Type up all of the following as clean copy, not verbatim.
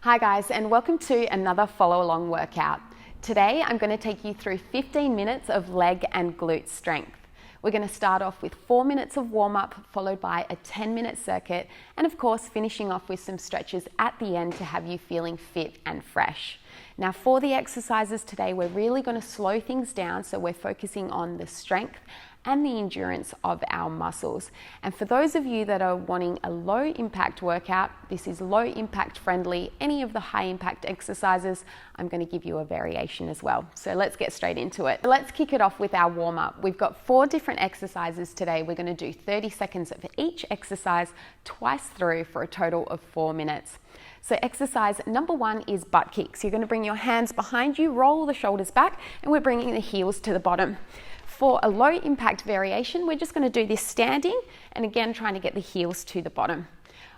Hi guys, and welcome to another follow along workout. Today I'm going to take you through 15 minutes of leg and glute strength. We're going to start off with 4 minutes of warm up, followed by a 10-minute circuit, and of course finishing off with some stretches at the end to have you feeling fit and fresh. Now for the exercises today, we're really going to slow things down, so we're focusing on the strength and the endurance of our muscles. And for those of you that are wanting a low impact workout, this is low impact friendly. Any of the high impact exercises, I'm going to give you a variation as well. So let's get straight into it. Let's kick it off with our warm up. We've got 4 different exercises today. We're going to do 30 seconds of each exercise twice through for a total of 4 minutes. So exercise number 1 is butt kicks. You're going to bring your hands behind you, roll the shoulders back, and we're bringing the heels to the bottom. For a low impact variation, we're just going to do this standing and again trying to get the heels to the bottom.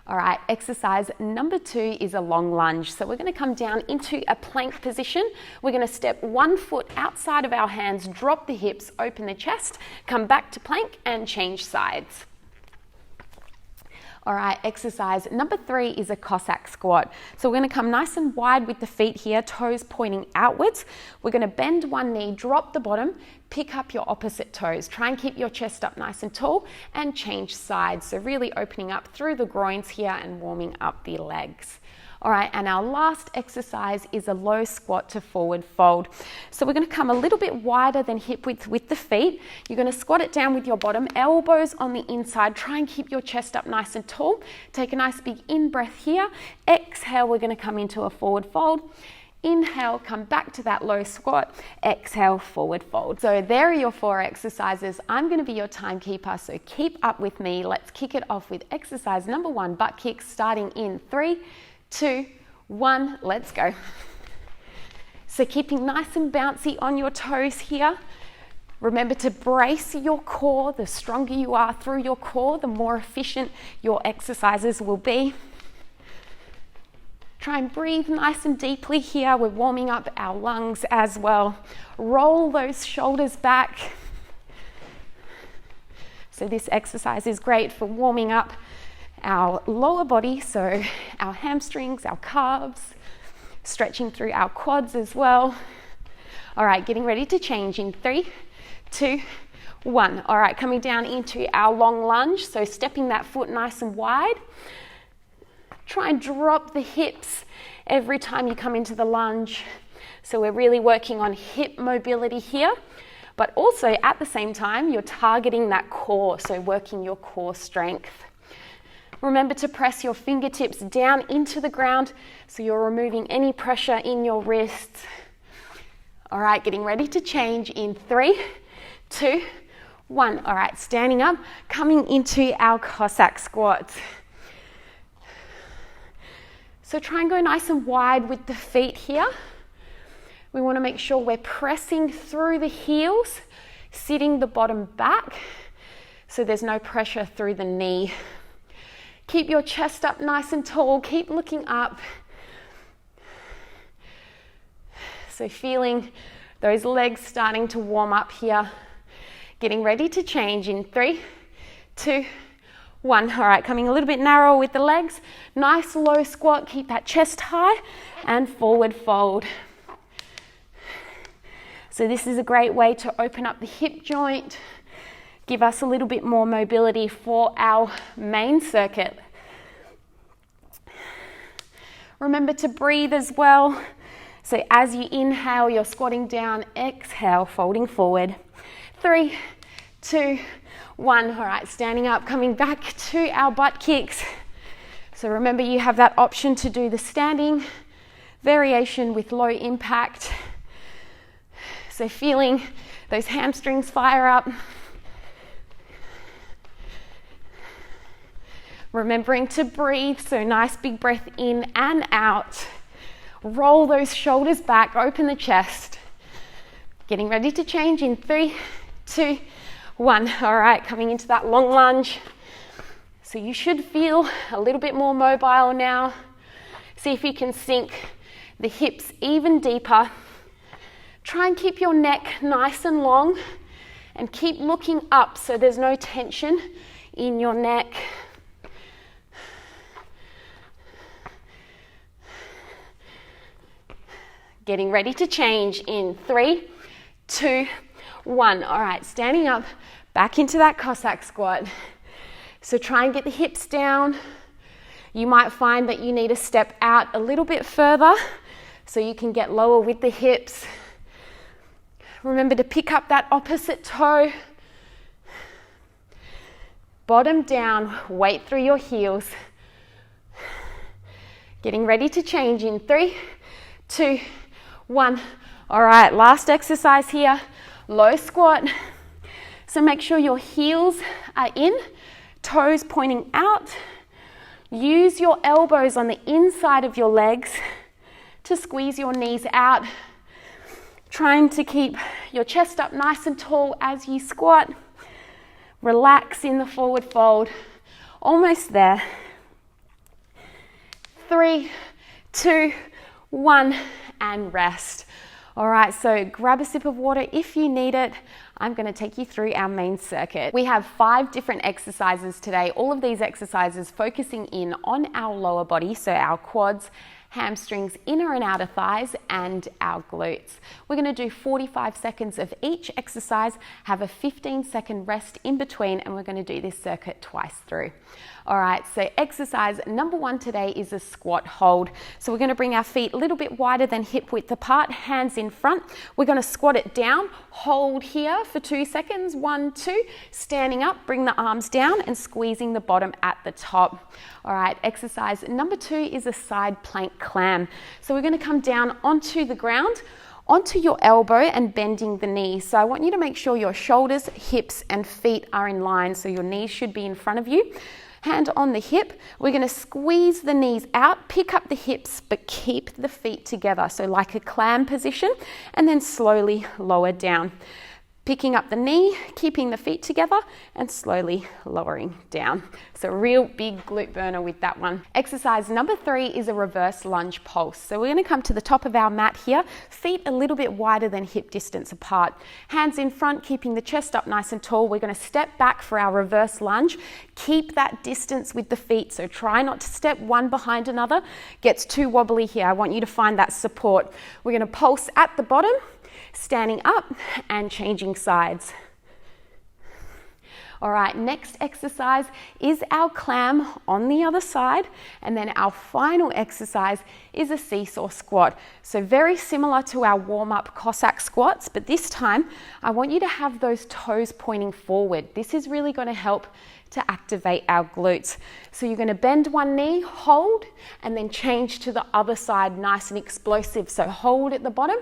All right, exercise number 2 is a long lunge. So we're going to come down into a plank position. We're going to step 1 foot outside of our hands, drop the hips, open the chest, come back to plank and change sides. All right, exercise number 3 is a Cossack squat. So we're going to come nice and wide with the feet here, toes pointing outwards. We're going to bend one knee, drop the bottom, pick up your opposite toes. Try and keep your chest up nice and tall and change sides. So really opening up through the groins here and warming up the legs. All right, and our last exercise is a low squat to forward fold. So we're going to come a little bit wider than hip width with the feet. You're going to squat it down with your bottom, elbows on the inside. Try and keep your chest up nice and tall. Take a nice big in-breath here. Exhale, we're going to come into a forward fold. Inhale, come back to that low squat. Exhale, forward fold. So there are your 4 exercises. I'm going to be your timekeeper, so keep up with me. Let's kick it off with exercise number 1, butt kicks, starting in 3, 2, 1, let's go. So keeping nice and bouncy on your toes here. Remember to brace your core. The stronger you are through your core, the more efficient your exercises will be. Try and breathe nice and deeply here. We're warming up our lungs as well. Roll those shoulders back. So this exercise is great for warming up our lower body, so our hamstrings, our calves, stretching through our quads as well. All right, getting ready to change in 3, 2, 1. All right, coming down into our long lunge, so stepping that foot nice and wide. Try and drop the hips every time you come into the lunge. So we're really working on hip mobility here, but also at the same time, you're targeting that core, so working your core strength. Remember to press your fingertips down into the ground so you're removing any pressure in your wrists. All right, getting ready to change in 3, 2, 1. All right, standing up, coming into our Cossack squats. So try and go nice and wide with the feet here. We want to make sure we're pressing through the heels, sitting the bottom back so there's no pressure through the knee. Keep your chest up nice and tall. Keep looking up. So feeling those legs starting to warm up here. Getting ready to change in 3, 2, 1. All right, coming a little bit narrower with the legs. Nice low squat. Keep that chest high and forward fold. So this is a great way to open up the hip joint. Give us a little bit more mobility for our main circuit. Remember to breathe as well. So as you inhale, you're squatting down. Exhale, folding forward. 3, 2, 1. All right, standing up, coming back to our butt kicks. So remember, you have that option to do the standing variation with low impact. So feeling those hamstrings fire up. Remembering to breathe, so nice big breath in and out. Roll those shoulders back, open the chest. Getting ready to change in 3, 2, 1. All right, coming into that long lunge. So you should feel a little bit more mobile now. See if you can sink the hips even deeper. Try and keep your neck nice and long and keep looking up so there's no tension in your neck. Getting ready to change in 3, 2, 1. All right, standing up, back into that Cossack squat. So try and get the hips down. You might find that you need to step out a little bit further so you can get lower with the hips. Remember to pick up that opposite toe. Bottom down, weight through your heels. Getting ready to change in 3, 2, 1. All right, last exercise here, low squat. So make sure your heels are in, toes pointing out. Use your elbows on the inside of your legs to squeeze your knees out. Trying to keep your chest up nice and tall as you squat. Relax in the forward fold. Almost there. 3, 2, 1, and rest. All right, so grab a sip of water if you need it. I'm going to take you through our main circuit. We have 5 different exercises today. All of these exercises focusing in on our lower body, so our quads, hamstrings, inner and outer thighs, and our glutes. We're going to do 45 seconds of each exercise, have a 15-second rest in between, and we're going to do this circuit twice through. All right, so exercise number 1 today is a squat hold. So we're going to bring our feet a little bit wider than hip width apart, hands in front. We're going to squat it down, hold here for 2 seconds, 1, 2, standing up, bring the arms down and squeezing the bottom at the top. All right, exercise number 2 is a side plank clam. So we're going to come down onto the ground, onto your elbow and bending the knees. So I want you to make sure your shoulders, hips and feet are in line. So your knees should be in front of you. Hand on the hip, we're going to squeeze the knees out, pick up the hips, but keep the feet together. So like a clam position, and then slowly lower down. Picking up the knee, keeping the feet together, and slowly lowering down. So a real big glute burner with that one. Exercise number 3 is a reverse lunge pulse. So we're going to come to the top of our mat here, feet a little bit wider than hip distance apart. Hands in front, keeping the chest up nice and tall. We're going to step back for our reverse lunge. Keep that distance with the feet, so try not to step one behind another. Gets too wobbly here. I want you to find that support. We're going to pulse at the bottom, standing up and changing sides. All right, next exercise is our clam on the other side, and then our final exercise is a seesaw squat. So very similar to our warm-up Cossack squats, but this time I want you to have those toes pointing forward. This is really going to help to activate our glutes. So you're going to bend one knee, hold, and then change to the other side, nice and explosive. So hold at the bottom,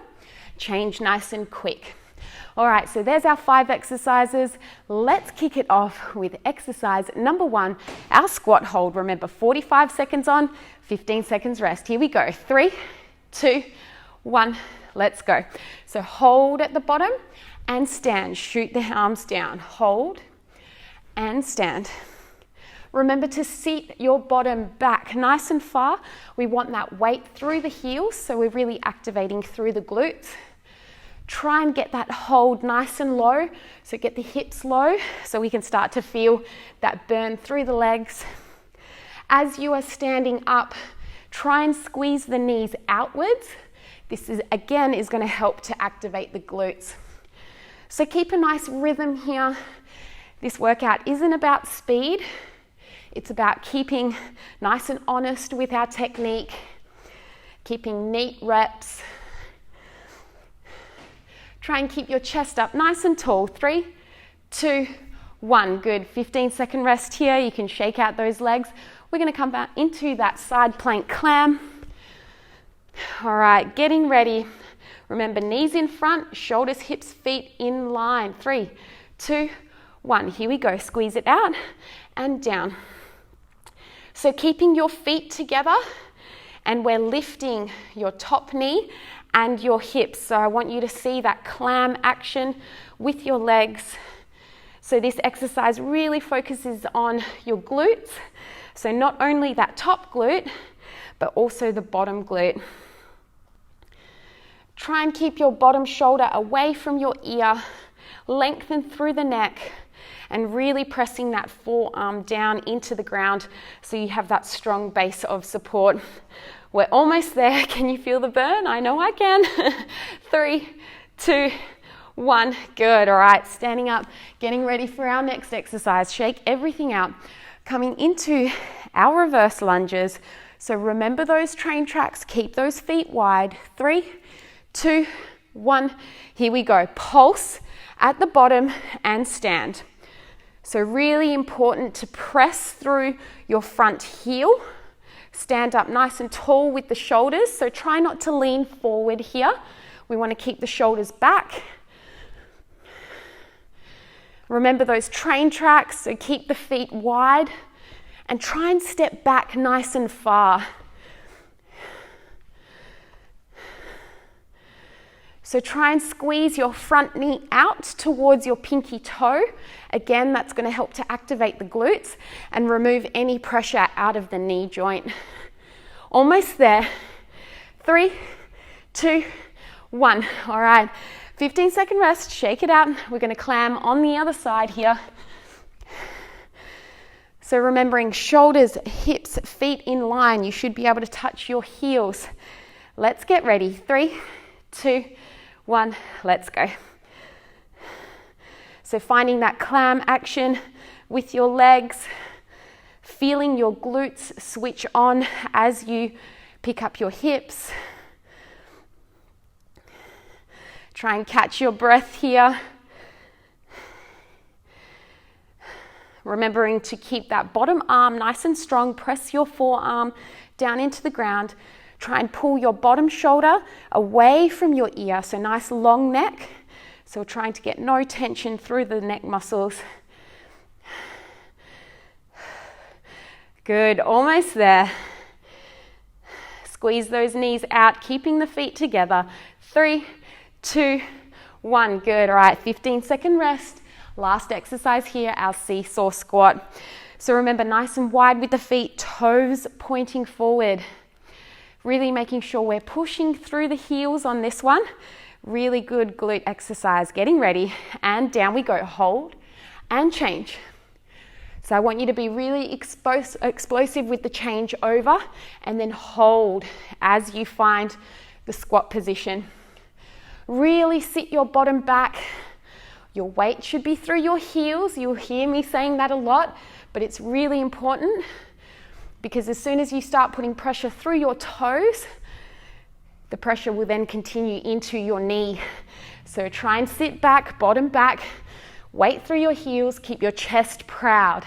change nice and quick. All right, so there's our 5 exercises. Let's kick it off with exercise number 1, our squat hold. Remember, 45 seconds on, 15 seconds rest. Here we go. 3, 2, 1, let's go. So hold at the bottom and stand. Shoot the arms down. Hold and stand. Remember to seat your bottom back nice and far. We want that weight through the heels, so we're really activating through the glutes. Try and get that hold nice and low, so get the hips low so we can start to feel that burn through the legs. As you are standing up, try and squeeze the knees outwards. This is going to help to activate the glutes. So keep a nice rhythm here. This workout isn't about speed. It's about keeping nice and honest with our technique, keeping neat reps. Try and keep your chest up nice and tall. 3, 2, 1. Good. 15-second rest here. You can shake out those legs. We're going to come back into that side plank clam. All right, getting ready. Remember, knees in front, shoulders, hips, feet in line. 3, 2, 1. Here we go. Squeeze it out and down. So keeping your feet together, and we're lifting your top knee and your hips. So I want you to see that clam action with your legs. So this exercise really focuses on your glutes. So not only that top glute, but also the bottom glute. Try and keep your bottom shoulder away from your ear, lengthen through the neck, and really pressing that forearm down into the ground so you have that strong base of support. We're almost there. Can you feel the burn? I know I can. 3, 2, 1. Good. All right, standing up, getting ready for our next exercise. Shake everything out. Coming into our reverse lunges. So remember those train tracks. Keep those feet wide. 3, 2, 1. Here we go. Pulse at the bottom and stand. So really important to press through your front heel. Stand up nice and tall with the shoulders. So try not to lean forward here. We want to keep the shoulders back. Remember those train tracks, so keep the feet wide and try and step back nice and far. So try and squeeze your front knee out towards your pinky toe. Again, that's going to help to activate the glutes and remove any pressure out of the knee joint. Almost there. 3, 2, 1. All right, 15-second rest. Shake it out. We're going to clam on the other side here. So remembering shoulders, hips, feet in line. You should be able to touch your heels. Let's get ready. 3, 2, 1. Let's go. So finding that clam action with your legs, feeling your glutes switch on as you pick up your hips. Try and catch your breath here. Remembering to keep that bottom arm nice and strong. Press your forearm down into the ground. Try and pull your bottom shoulder away from your ear. So nice long neck. So we're trying to get no tension through the neck muscles. Good, almost there. Squeeze those knees out, keeping the feet together. 3, 2, 1. Good, all right, 15-second rest. Last exercise here, our seesaw squat. So remember, nice and wide with the feet, toes pointing forward. Really making sure we're pushing through the heels on this one. Really good glute exercise. Getting ready, and down we go. Hold and change. So I want you to be really explosive with the change over, and then hold as you find the squat position. Really sit your bottom back. Your weight should be through your heels. You'll hear me saying that a lot, but it's really important because as soon as you start putting pressure through your toes, the pressure will then continue into your knee. So try and sit back, bottom back, weight through your heels, keep your chest proud.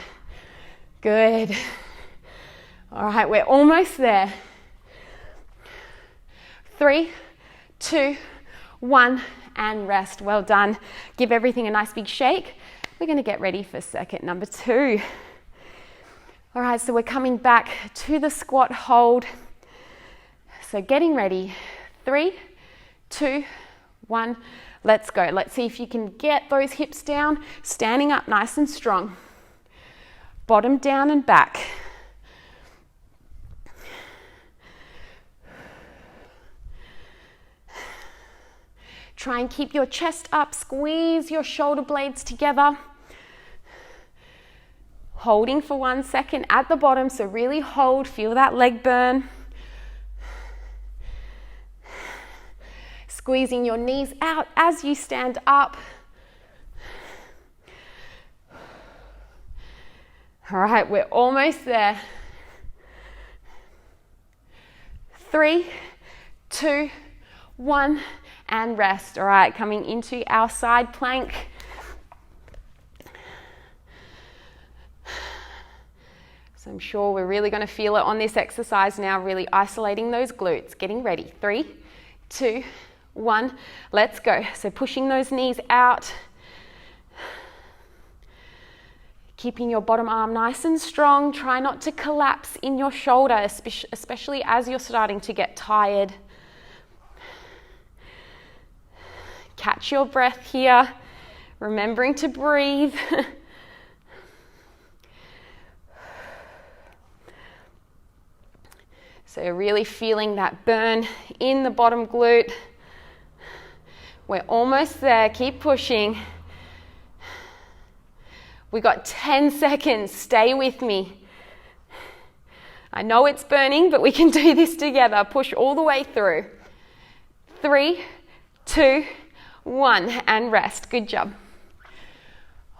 Good. All right, we're almost there. 3, 2, 1, and rest. Well done. Give everything a nice big shake. We're going to get ready for second number 2. All right, so we're coming back to the squat hold. So getting ready. 3, 2, 1. Let's go. Let's see if you can get those hips down, standing up nice and strong. Bottom down and back. Try and keep your chest up, squeeze your shoulder blades together. Holding for 1 second at the bottom, so really hold, feel that leg burn. Squeezing your knees out as you stand up. All right, we're almost there. 3, 2, 1, and rest. All right, coming into our side plank. So I'm sure we're really going to feel it on this exercise now, really isolating those glutes. Getting ready. 3, 2, 1, let's go. So pushing those knees out. Keeping your bottom arm nice and strong. Try not to collapse in your shoulder, especially as you're starting to get tired. Catch your breath here, remembering to breathe. So really feeling that burn in the bottom glute. We're almost there, keep pushing. We got 10 seconds, stay with me. I know it's burning, but we can do this together. Push all the way through. 3, 2, 1, and rest. Good job.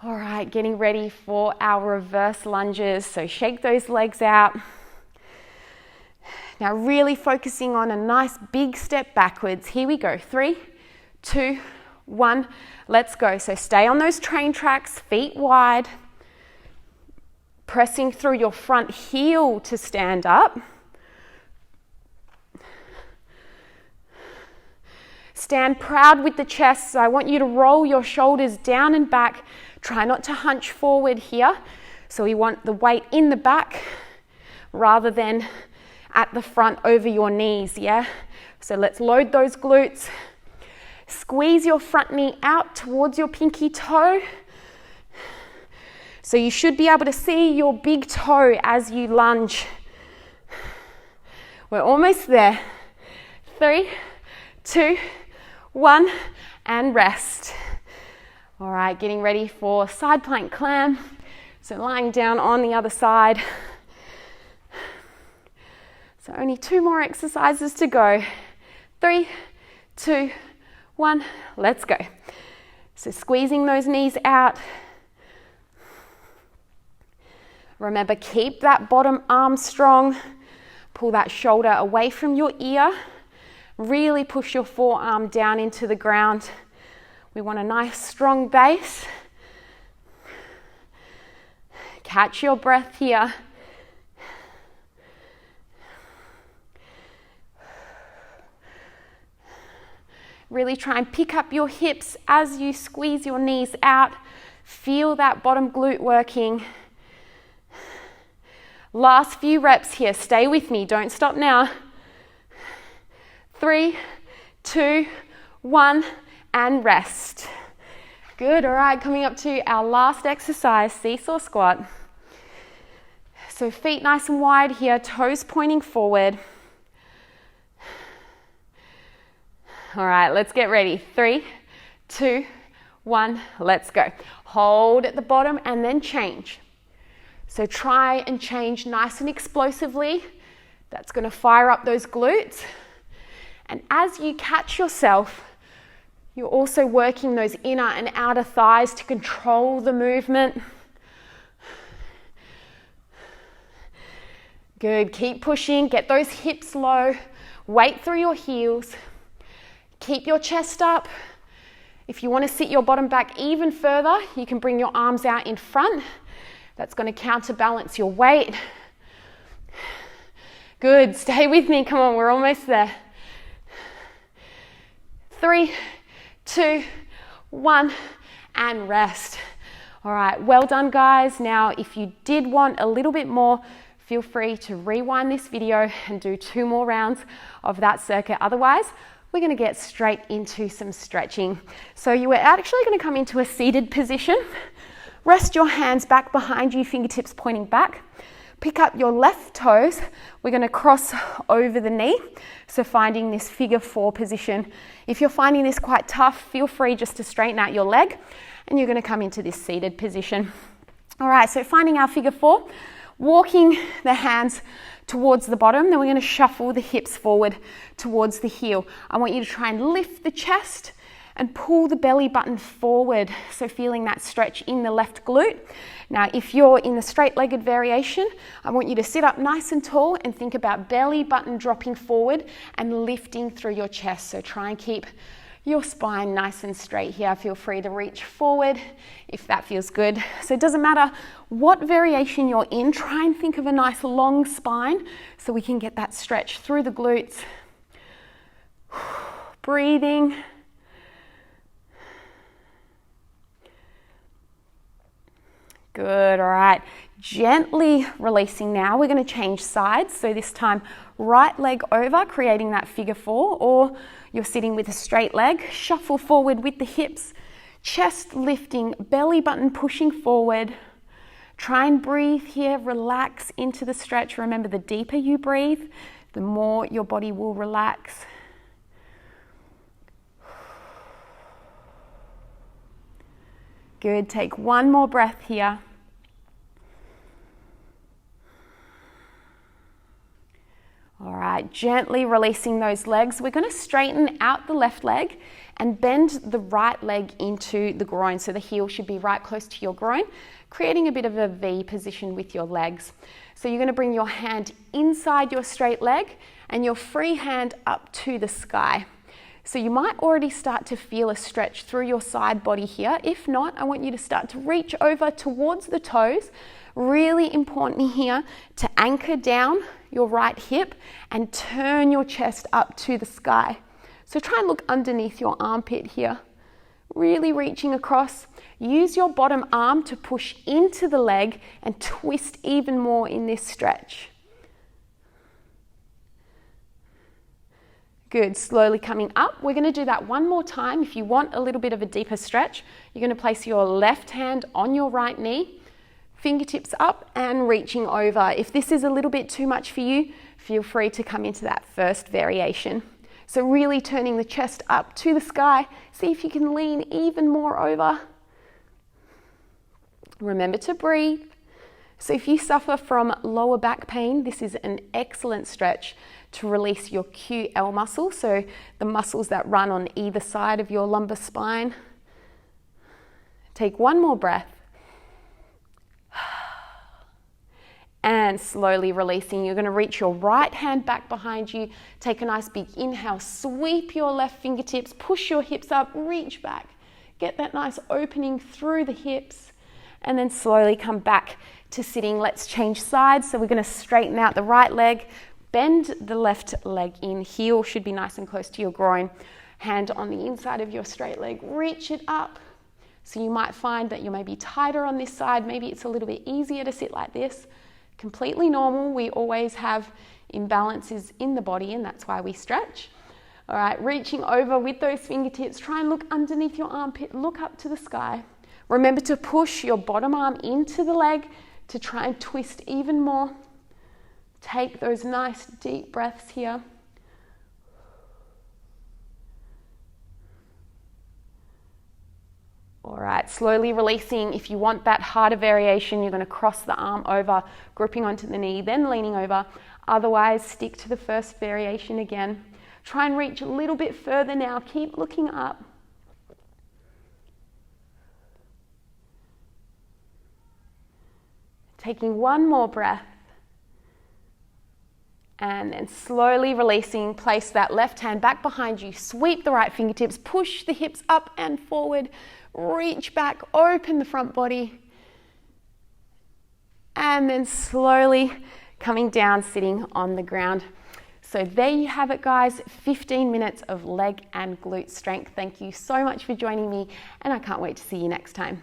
All right, getting ready for our reverse lunges. So shake those legs out. Now really focusing on a nice big step backwards. Here we go. 3, 2, 1, let's go. So stay on those train tracks, feet wide. Pressing through your front heel to stand up. Stand proud with the chest. So I want you to roll your shoulders down and back. Try not to hunch forward here. So we want the weight in the back rather than at the front over your knees, yeah? So let's load those glutes. Squeeze your front knee out towards your pinky toe. So you should be able to see your big toe as you lunge. We're almost there. 3, 2, 1, and rest. All right, getting ready for side plank clam. So lying down on the other side. So only 2 more exercises to go. 3, 2, 1, let's go. So squeezing those knees out. Remember, keep that bottom arm strong. Pull that shoulder away from your ear. Really push your forearm down into the ground. We want a nice strong base. Catch your breath here. Really try and pick up your hips as you squeeze your knees out. Feel that bottom glute working. Last few reps here. Stay with me. Don't stop now. 3, 2, 1, and rest. Good. All right, coming up to our last exercise, seesaw squat. So feet nice and wide here, toes pointing forward. All right, let's get ready. 3, 2, 1, let's go. Hold at the bottom and then change. So try and change nice and explosively. That's going to fire up those glutes. And as you catch yourself, you're also working those inner and outer thighs to control the movement. Good. Keep pushing. Get those hips low. Weight through your heels. Keep your chest up. If you want to sit your bottom back even further, you can bring your arms out in front. That's going to counterbalance your weight. Good. Stay with me. Come on, we're almost there. 3, 2, 1, and rest. All right, well done, guys. Now, if you did want a little bit more, feel free to rewind this video and do 2 more rounds of that circuit. Otherwise, we're going to get straight into some stretching. So you are actually going to come into a seated position. Rest your hands back behind you, fingertips pointing back. Pick up your left toes. We're going to cross over the knee. So finding this figure 4 position. If you're finding this quite tough, feel free just to straighten out your leg and you're going to come into this seated position. All right, so finding our figure 4, walking the hands towards the bottom, then we're going to shuffle the hips forward towards the heel. I want you to try and lift the chest and pull the belly button forward, so feeling that stretch in the left glute. Now, if you're in the straight-legged variation, I want you to sit up nice and tall and think about belly button dropping forward and lifting through your chest. So try and keep your spine nice and straight here. Feel free to reach forward if that feels good. So it doesn't matter what variation you're in, try and think of a nice long spine so we can get that stretch through the glutes. Breathing. Good, all right. Gently releasing now. We're going to change sides. So this time, right leg over, creating that figure 4, or you're sitting with a straight leg. Shuffle forward with the hips, chest lifting, belly button pushing forward. Try and breathe here, relax into the stretch. Remember, the deeper you breathe, the more your body will relax. Good, take one more breath here. All right, gently releasing those legs. We're going to straighten out the left leg and bend the right leg into the groin. So the heel should be right close to your groin, creating a bit of a V position with your legs. So you're going to bring your hand inside your straight leg and your free hand up to the sky. So you might already start to feel a stretch through your side body here. If not, I want you to start to reach over towards the toes. Really important here to anchor down your right hip and turn your chest up to the sky. So try and look underneath your armpit here. Really reaching across. Use your bottom arm to push into the leg and twist even more in this stretch. Good, slowly coming up. We're going to do that one more time. If you want a little bit of a deeper stretch, you're going to place your left hand on your right knee, fingertips up and reaching over. If this is a little bit too much for you, feel free to come into that first variation. So really turning the chest up to the sky. See if you can lean even more over. Remember to breathe. So if you suffer from lower back pain, this is an excellent stretch to release your QL muscle, so the muscles that run on either side of your lumbar spine. Take one more breath. And slowly releasing. You're going to reach your right hand back behind you. Take a nice big inhale. Sweep your left fingertips. Push your hips up. Reach back. Get that nice opening through the hips. And then slowly come back to sitting. Let's change sides. So we're going to straighten out the right leg. Bend the left leg in. Heel should be nice and close to your groin. Hand on the inside of your straight leg. Reach it up. So you might find that you're maybe tighter on this side. Maybe it's a little bit easier to sit like this. Completely normal. We always have imbalances in the body, and that's why we stretch. All right, reaching over with those fingertips. Try and look underneath your armpit. Look up to the sky. Remember to push your bottom arm into the leg to try and twist even more. Take those nice deep breaths here. All right, slowly releasing. If you want that harder variation, you're going to cross the arm over, gripping onto the knee, then leaning over. Otherwise, stick to the first variation again. Try and reach a little bit further now. Keep looking up. Taking one more breath. And then slowly releasing. Place that left hand back behind you. Sweep the right fingertips. Push the hips up and forward. Reach back, open the front body. And then slowly coming down, sitting on the ground. So there you have it, guys. 15 minutes of leg and glute strength. Thank you so much for joining me, and I can't wait to see you next time.